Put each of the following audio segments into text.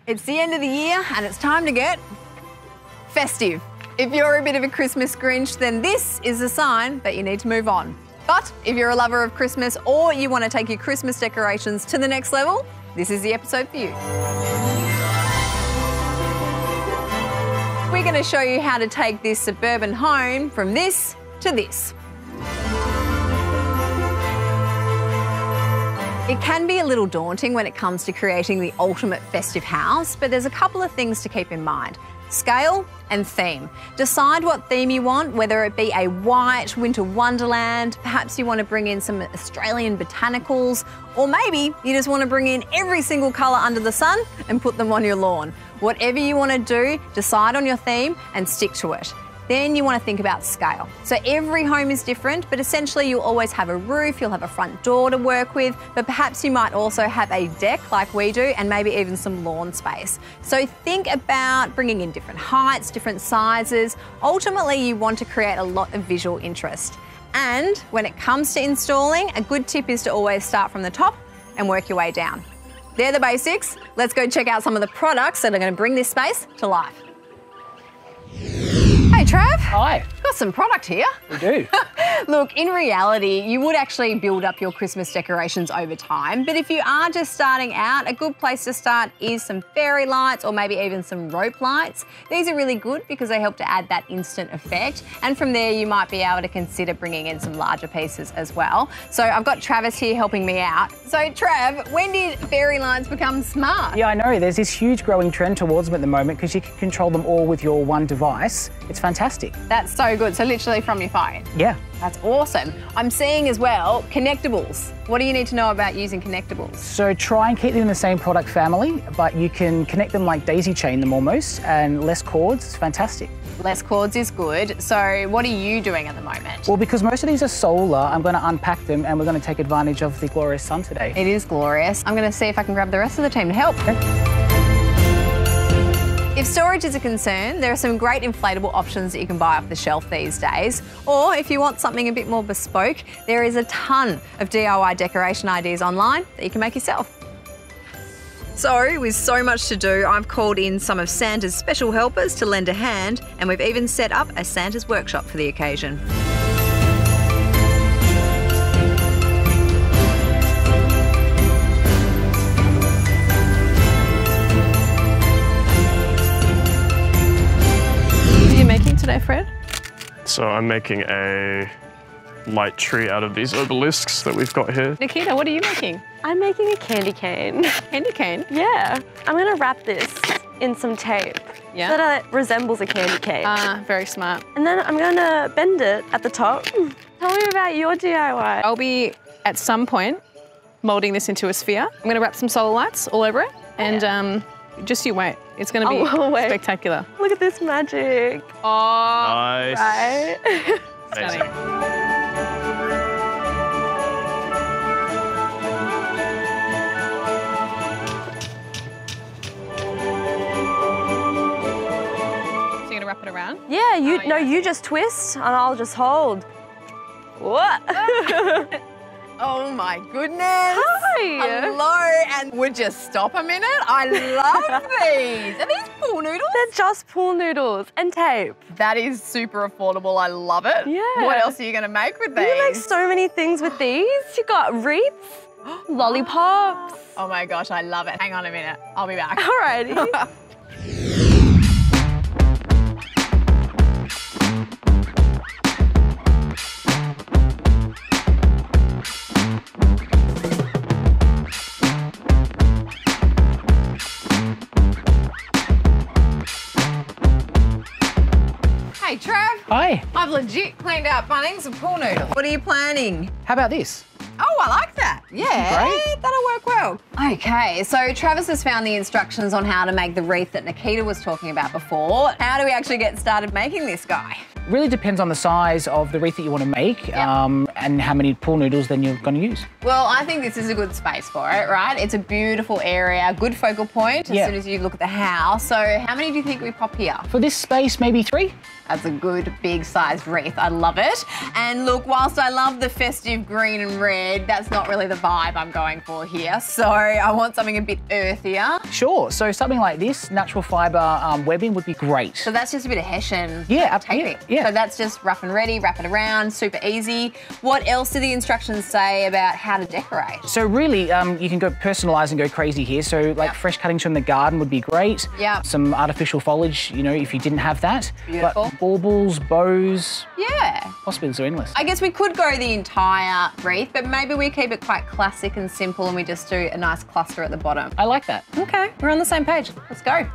It's the end of the year and it's time to get festive. If you're a bit of a Christmas Grinch, then this is a sign that you need to move on. But if you're a lover of Christmas or you want to take your Christmas decorations to the next level, this is the episode for you. We're going to show you how to take this suburban home from this to this. It can be a little daunting when it comes to creating the ultimate festive house, but there's a couple of things to keep in mind. Scale and theme. Decide what theme you want, whether it be a white winter wonderland, perhaps you want to bring in some Australian botanicals, or maybe you just want to bring in every single colour under the sun and put them on your lawn. Whatever you want to do, decide on your theme and stick to it. Then you want to think about scale. So every home is different, but essentially you'll always have a roof, you'll have a front door to work with, but perhaps you might also have a deck like we do and maybe even some lawn space. So think about bringing in different heights, different sizes. Ultimately, you want to create a lot of visual interest. And when it comes to installing, a good tip is to always start from the top and work your way down. They're the basics. Let's go check out some of the products that are going to bring this space to life. Hey Trav. Hi. Got some product here. We do. Look, in reality, you would actually build up your Christmas decorations over time, but if you are just starting out, a good place to start is some fairy lights or maybe even some rope lights. These are really good because they help to add that instant effect, and from there you might be able to consider bringing in some larger pieces as well. So I've got Travis here helping me out. So Trav, when did fairy lights become smart? Yeah, I know. There's this huge growing trend towards them at the moment because you can control them all with your one device. It's fantastic. That's so good. So literally from your phone. Yeah. That's awesome. I'm seeing as well Connectables. What do you need to know about using Connectables? So try and keep them in the same product family, but you can connect them like daisy chain them almost, and less cords. It's fantastic. Less cords is good. So what are you doing at the moment? Well, because most of these are solar, I'm going to unpack them and we're going to take advantage of the glorious sun today. It is glorious. I'm going to see if I can grab the rest of the team to help. Okay. If storage is a concern, there are some great inflatable options that you can buy off the shelf these days. Or if you want something a bit more bespoke, there is a ton of DIY decoration ideas online that you can make yourself. So, with so much to do, I've called in some of Santa's special helpers to lend a hand, and we've even set up a Santa's workshop for the occasion. Today, Fred? So I'm making a light tree out of these obelisks that we've got here. Nikita, what are you making? I'm making a candy cane. Candy cane? Yeah. I'm gonna wrap this in some tape so that it resembles a candy cane. Very smart. And then I'm gonna bend it at the top. Tell me about your DIY. I'll be, at some point, moulding this into a sphere. I'm gonna wrap some solar lights all over it and just you wait. It's going to be spectacular. Look at this magic. Oh, nice. Right? Amazing. So you're going to wrap it around? Yeah, you just twist and I'll just hold. What? Oh my goodness. Hi. Hello, and would you stop a minute? I love these. Are these pool noodles? They're just pool noodles and tape. That is super affordable. I love it. Yeah. What else are you going to make with these? You make so many things with these. You got wreaths, lollipops. Oh my gosh, I love it. Hang on a minute. I'll be back. Alrighty. Hey Trav. Hi. I've legit cleaned out Bunnings and pool noodles. What are you planning? How about this? Oh, I like that. Yeah, Great. that'll work well. Okay, so Travis has found the instructions on how to make the wreath that Nikita was talking about before. How do we actually get started making this guy? Really depends on the size of the wreath that you want to make and how many pool noodles then you're going to use. Well, I think this is a good space for it, right? It's a beautiful area, good focal point as soon as you look at the house. So how many do you think we pop here? For this space, maybe 3. That's a good big sized wreath. I love it. And look, whilst I love the festive green and red, red. That's not really the vibe I'm going for here. So I want something a bit earthier. Sure, so something like this, natural fibre webbing would be great. So that's just a bit of Hessian taping. Yeah. So that's just rough and ready, wrap it around, super easy. What else do the instructions say about how to decorate? So really, you can go personalise and go crazy here. So like fresh cuttings from the garden would be great. Yeah. Some artificial foliage, you know, if you didn't have that. Beautiful. But baubles, bows. Yeah. Possibilities are endless. I guess we could go the entire wreath, but maybe we keep it quite classic and simple and we just do a nice cluster at the bottom. I like that. Okay, we're on the same page. Let's go.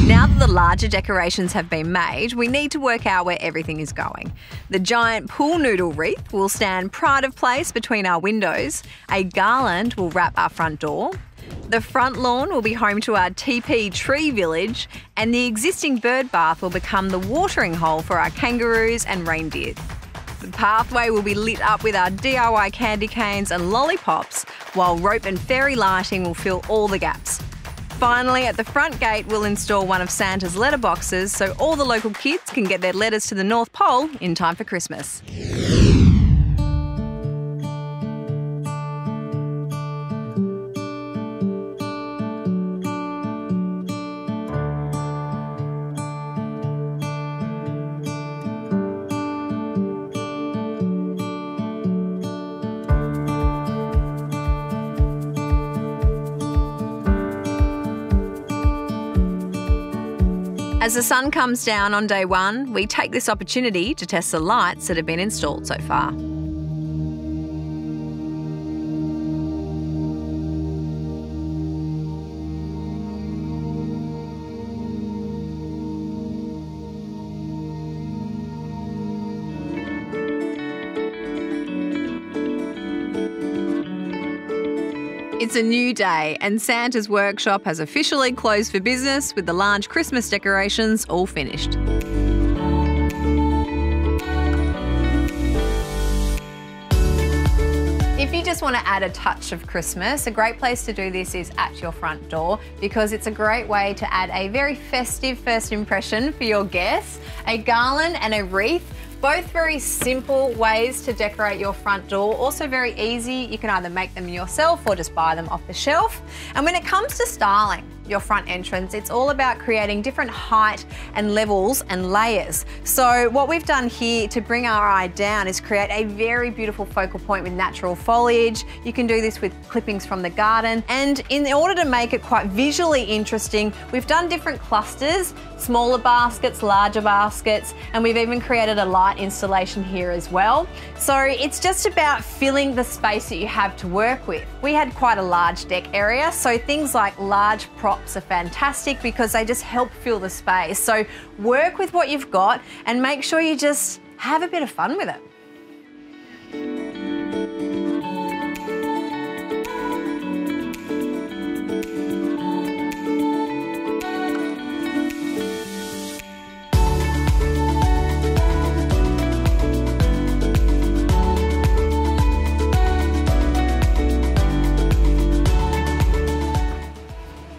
Now that the larger decorations have been made, we need to work out where everything is going. The giant pool noodle wreath will stand pride of place between our windows, a garland will wrap our front door, the front lawn will be home to our TP tree village, and the existing bird bath will become the watering hole for our kangaroos and reindeers. The pathway will be lit up with our D.I.Y candy canes and lollipops, while rope and fairy lighting will fill all the gaps. Finally, at the front gate, we'll install one of Santa's letterboxes so all the local kids can get their letters to the North Pole in time for Christmas. As the sun comes down on day one, we take this opportunity to test the lights that have been installed so far. It's a new day and Santa's workshop has officially closed for business with the large Christmas decorations all finished. If you just want to add a touch of Christmas, a great place to do this is at your front door because it's a great way to add a very festive first impression for your guests. A garland and a wreath, both very simple ways to decorate your front door, also very easy. You can either make them yourself or just buy them off the shelf. And when it comes to styling your front entrance, it's all about creating different height and levels and layers. So what we've done here to bring our eye down is create a very beautiful focal point with natural foliage. You can do this with clippings from the garden. And in order to make it quite visually interesting, we've done different clusters, smaller baskets, larger baskets, and we've even created a light installation here as well. So it's just about filling the space that you have to work with. We had quite a large deck area, so things like large props are fantastic because they just help fill the space. So work with what you've got and make sure you just have a bit of fun with it.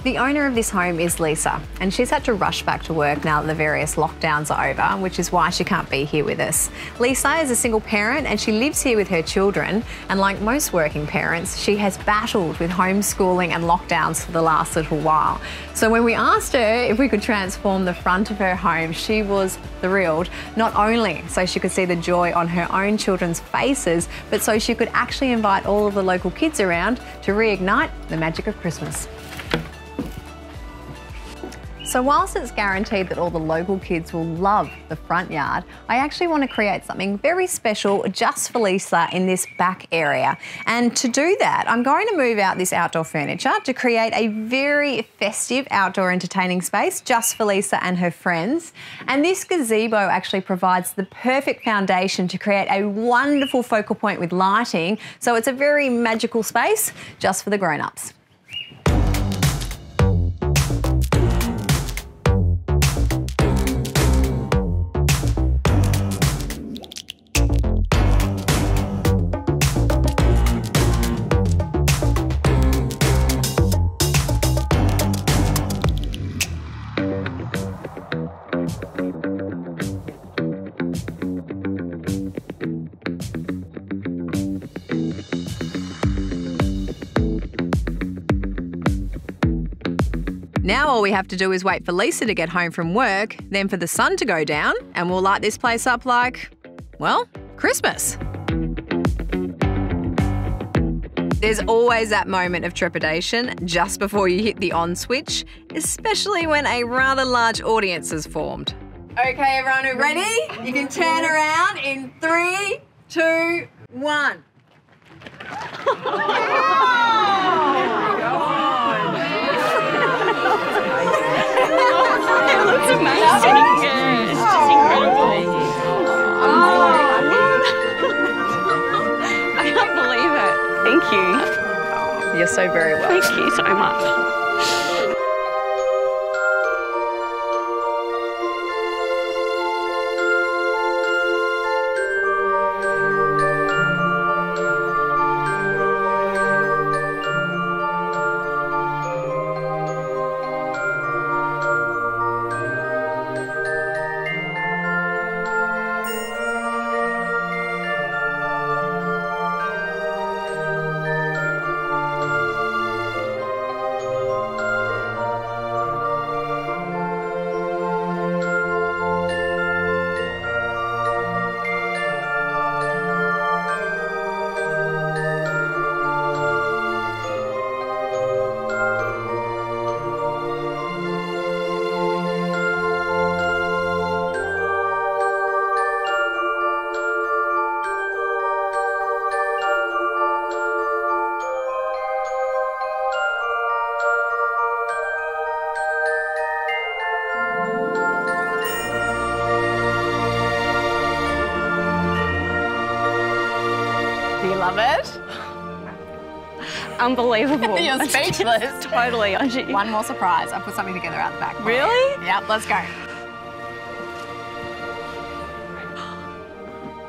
The owner of this home is Leesa, and she's had to rush back to work now that the various lockdowns are over, which is why she can't be here with us. Leesa is a single parent and she lives here with her children, and like most working parents, she has battled with homeschooling and lockdowns for the last little while. So when we asked her if we could transform the front of her home, she was thrilled, not only so she could see the joy on her own children's faces, but so she could actually invite all of the local kids around to reignite the magic of Christmas. So whilst it's guaranteed that all the local kids will love the front yard, I actually want to create something very special just for Leesa in this back area. And to do that, I'm going to move out this outdoor furniture to create a very festive outdoor entertaining space just for Leesa and her friends. And this gazebo actually provides the perfect foundation to create a wonderful focal point with lighting. So it's a very magical space just for the grown-ups. Now all we have to do is wait for Leesa to get home from work, then for the sun to go down, and we'll light this place up like, well, Christmas. There's always that moment of trepidation just before you hit the on switch, especially when a rather large audience has formed. Okay, everyone, are ready? You can turn around in 3, 2, 1. It looks amazing. It's just incredible. I can't believe it. Thank you. You're so very welcome. Thank you so much. Love it? Unbelievable. You're speechless. Totally. One more surprise. I put something together out the back. Really? Yep, let's go.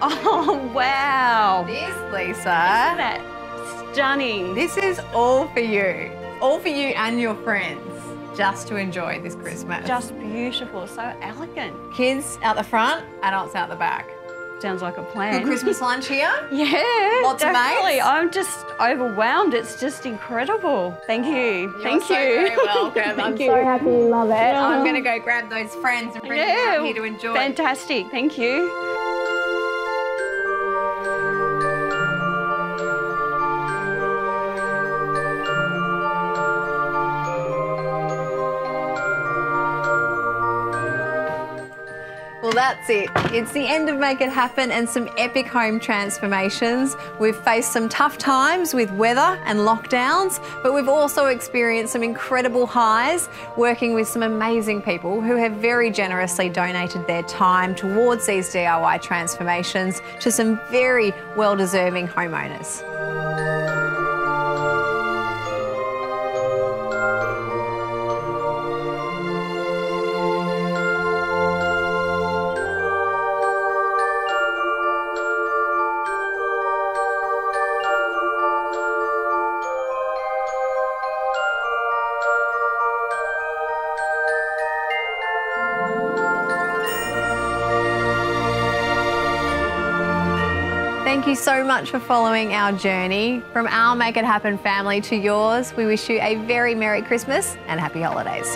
Oh, wow. This, Leesa. Isn't that stunning? This is all for you. All for you and your friends. Just to enjoy this Christmas. Just beautiful. So elegant. Kids out the front, adults out the back. Sounds like a plan. Good Christmas lunch here? Yeah, Lots of definitely. mates? I'm just overwhelmed. It's just incredible. Thank you. You're so very welcome. I'm so happy you love it. I'm going to go grab those friends and bring them out here to enjoy. Fantastic. Thank you. Well, that's it. It's the end of Make It Happen and some epic home transformations. We've faced some tough times with weather and lockdowns, but we've also experienced some incredible highs working with some amazing people who have very generously donated their time towards these DIY transformations to some very well-deserving homeowners. Thank you so much for following our journey. From our Make It Happen family to yours, we wish you a very Merry Christmas and Happy Holidays.